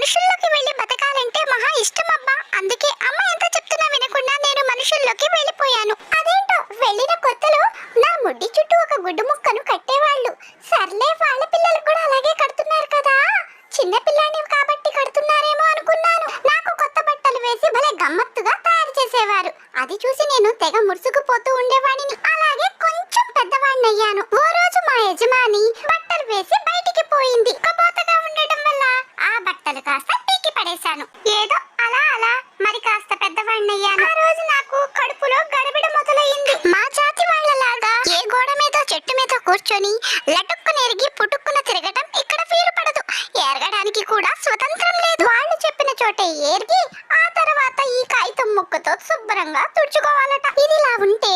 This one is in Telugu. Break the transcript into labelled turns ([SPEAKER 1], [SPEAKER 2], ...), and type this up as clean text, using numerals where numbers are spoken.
[SPEAKER 1] మనుషుల్లోకి వెళ్లి బతకాలంటే మహా ఇష్టం అబ్బా. అందుకే అమ్మ ఎంత చెప్తున్నా వినకుండా నేను మనుషుల్లోకి వెళ్ళిపోయాను. అదేంటో వెళ్ళిన కొత్తలో నా ముడ్డి చుట్టూ ఒక గుడ్డు ముక్కను కట్టేవాళ్ళు. సర్లే వాళ్ళ పిల్లలు కూడా అలాగే కడుతున్నారు కదా, చిన్న పిల్లాన్ని కాబట్టి కడుతున్నారేమో అనుకున్నాను. నాకు కొత్త బట్టలు వేసి భలే గమ్మత్తుగా తయారు చేసేవారు. అది చూసి నేను తెగ మురుసుకుపోతూ ఉండేవాడిని. అలాగే కొంచెం పెద్దవాడిని అయ్యాను. ఓ రోజు మా యజమాని బట్టలు వేసి బయటికి పోయింది. కబోతగా ఉండటం వల్ల ఆ బట్టలు కాస్త పీకి పడేశాను. ఏదో అలా అలా మరి కాస్త పెద్దవాడిని అయ్యాను. ఆ రోజు నాకు కడుపులో గడబిడ మొదలయ్యింది. మా జాతి వాళ్ళలాగా ఏ గోడ మీద చెట్టు మీద కూర్చొని లటుక్కున ఎరిగి పుట్టుక్కున తిరగటం ఇక్కడ వీలు పడదు. ఎరగడానికి కూడా స్వతంత్రం లేదు. వాళ్ళు చెప్పిన చోటే ఏరిగి ఆ తర్వాత ఈ కాగితం ముక్కతో శుభ్రంగా తుడుచుకోవాలట. ఇదిలా ఉంటే